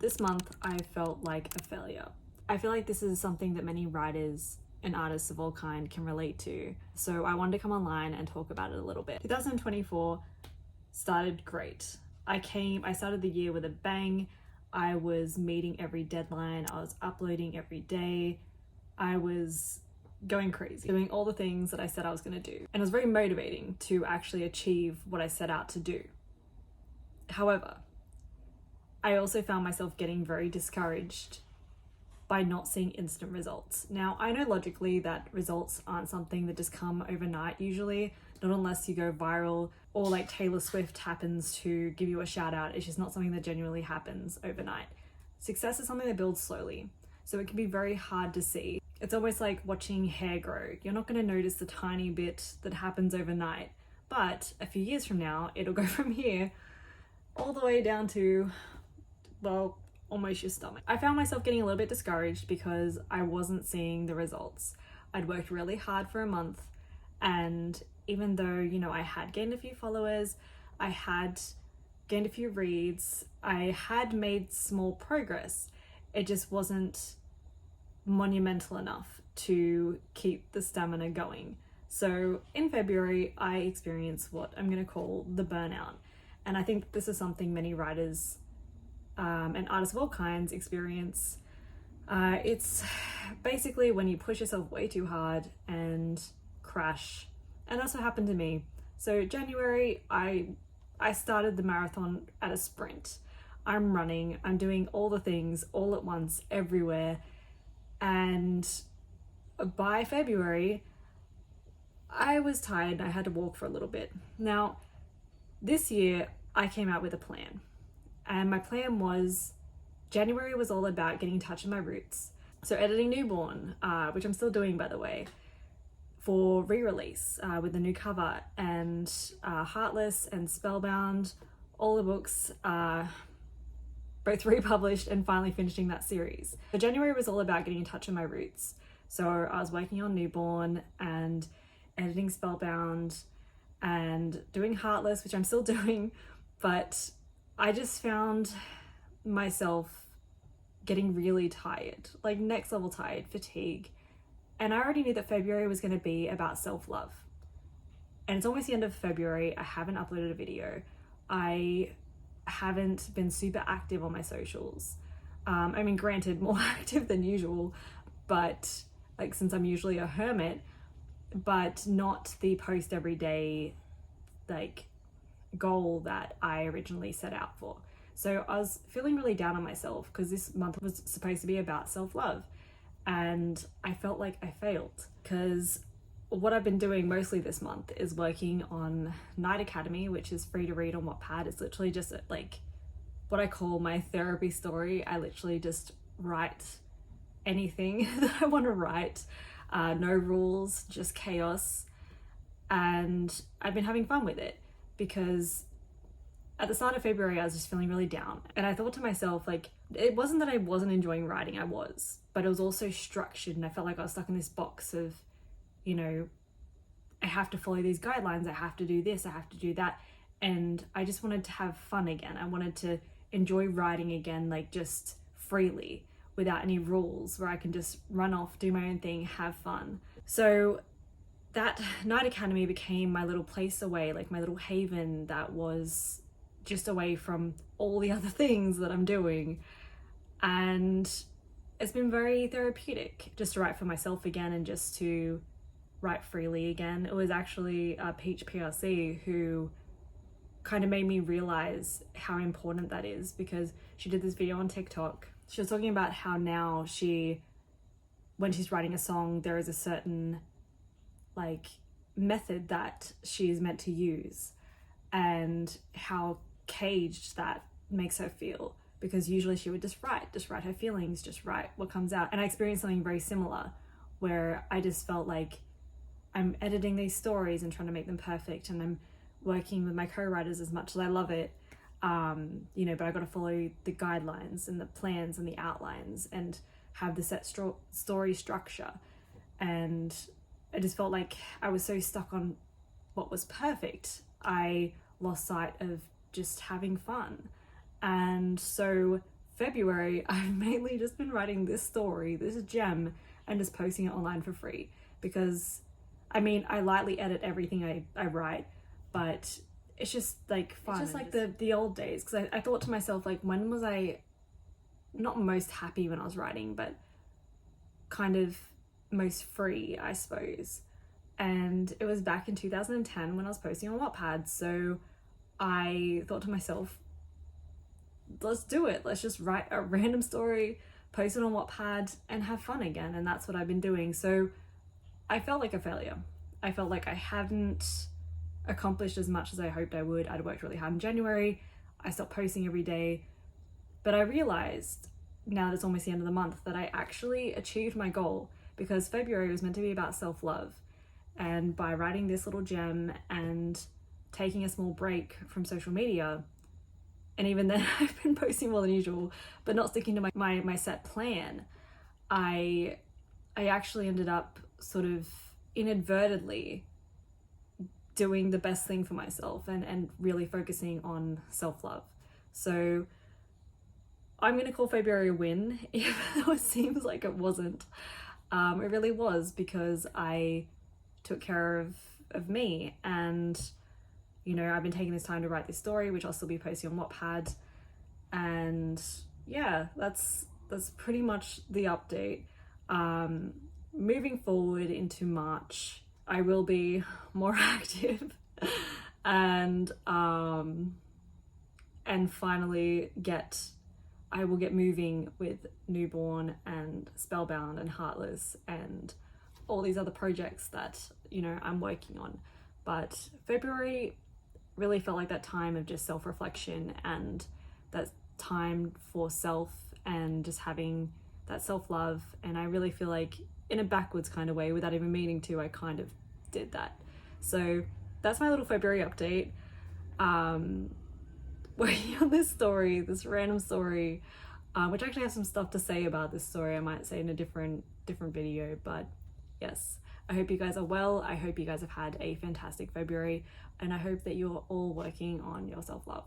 This month I felt like a failure. I feel like this is something that many writers and artists of all kind can relate to, so I wanted to come online and talk about it a little bit. 2024 started great. I started the year with a bang. I was meeting every deadline, I was uploading every day, I was going crazy, doing all the things that I said I was going to do, and it was very motivating to actually achieve what I set out to do. However, I also found myself getting very discouraged by not seeing instant results. Now, I know logically that results aren't something that just come overnight usually, not unless you go viral or like Taylor Swift happens to give you a shout out. It's just not something that genuinely happens overnight. Success is something that builds slowly, so it can be very hard to see. It's almost like watching hair grow. You're not going to notice the tiny bit that happens overnight, but a few years from now, it'll go from here all the way down to, well, almost your stomach. I found myself getting a little bit discouraged because I wasn't seeing the results. I'd worked really hard for a month, and even though, you know, I had gained a few followers, I had gained a few reads, I had made small progress, it just wasn't monumental enough to keep the stamina going. So in February, I experienced what I'm going to call the burnout. And I think this is something many writers and artists of all kinds experience. It's basically when you push yourself way too hard and crash. And that's what happened to me. So January, I started the marathon at a sprint. I'm running, I'm doing all the things all at once, everywhere. And by February, I was tired and I had to walk for a little bit. Now, this year, I came out with a plan. And my plan was, January was all about getting in touch with my roots. So editing 𝘂𝘌𝘭𝘓, which I'm still doing, by the way, for re-release with the new cover, and Heartless and Spellbound, all the books both republished, and finally finishing that series. So January was all about getting in touch with my roots. So I was working on 𝘂𝘂𝘭𝘓 and editing Spellbound and doing Heartless, which I'm still doing, but I just found myself getting really tired, like next level tired, fatigue. And I already knew that February was going to be about self-love. And it's almost the end of February. I haven't uploaded a video. I haven't been super active on my socials. I mean, granted, more active than usual, but like, since I'm usually a hermit, but not the post every day, like, goal that I originally set out for. So I was feeling really down on myself because this month was supposed to be about self-love, and I felt like I failed because what I've been doing mostly this month is working on 𝘂𝘭𝘭𝘭, which is free to read on Wattpad. It's literally just like what I call my therapy story. I literally just write anything that I want to write, no rules, just chaos, and I've been having fun with it. Because at the start of February, I was just feeling really down. And I thought to myself, like, it wasn't that I wasn't enjoying writing, I was, but it was also structured, and I felt like I was stuck in this box of, you know, I have to follow these guidelines, I have to do this, I have to do that. And I just wanted to have fun again. I wanted to enjoy writing again, like just freely, without any rules, where I can just run off, do my own thing, have fun. So that 𝘂𝘭𝘭𝘭 became my little place away, like my little haven that was just away from all the other things that I'm doing. And it's been very therapeutic just to write for myself again and just to write freely again. It was actually 𝘋𝘦𝘭𝘭𝘭 who kind of made me realize how important that is, because she did this video on TikTok. She was talking about how now when she's writing a song, there is a certain like method that she is meant to use, and how caged that makes her feel, because usually she would just write her feelings, just write what comes out. And I experienced something very similar, where I just felt like I'm editing these stories and trying to make them perfect, and I'm working with my co-writers as much as I love it, you know, but I got to follow the guidelines and the plans and the outlines and have the set story structure. And I just felt like I was so stuck on what was perfect, I lost sight of just having fun. And so February, I've mainly just been writing this story, this gem, and just posting it online for free, because I mean, I lightly edit everything I write, but it's just like fun. It's just like the old days, because I thought to myself, like, when was I not most happy when I was writing, but kind of most free, I suppose. And it was back in 2010 when I was posting on Wattpad. So I thought to myself, let's do it. Let's just write a random story, post it on Wattpad, and have fun again. And that's what I've been doing. So I felt like a failure. I felt like I hadn't accomplished as much as I hoped I would. I'd worked really hard in January. I stopped posting every day. But I realized, now that it's almost the end of the month, that I actually achieved my goal, because February was meant to be about self-love. And by writing this little gem and taking a small break from social media, and even then I've been posting more than usual, but not sticking to my set plan, I actually ended up sort of inadvertently doing the best thing for myself and really focusing on self-love. So I'm going to call February a win, even though it seems like it wasn't. It really was, because I took care of me, and you know, I've been taking this time to write this story, which I'll still be posting on Wattpad. And yeah, that's pretty much the update. Moving forward into March, I will be more active and finally I will get moving with Newborn and Spellbound and Heartless and all these other projects that, you know, I'm working on. But February really felt like that time of just self-reflection and that time for self and just having that self-love. And I really feel like, in a backwards kind of way, without even meaning to, I kind of did that. So that's my little February update. Working on this story, this random story, which actually has some stuff to say about this story I might say in a different video. But yes, I hope you guys are well. I hope you guys have had a fantastic February, and I hope that you're all working on your self-love.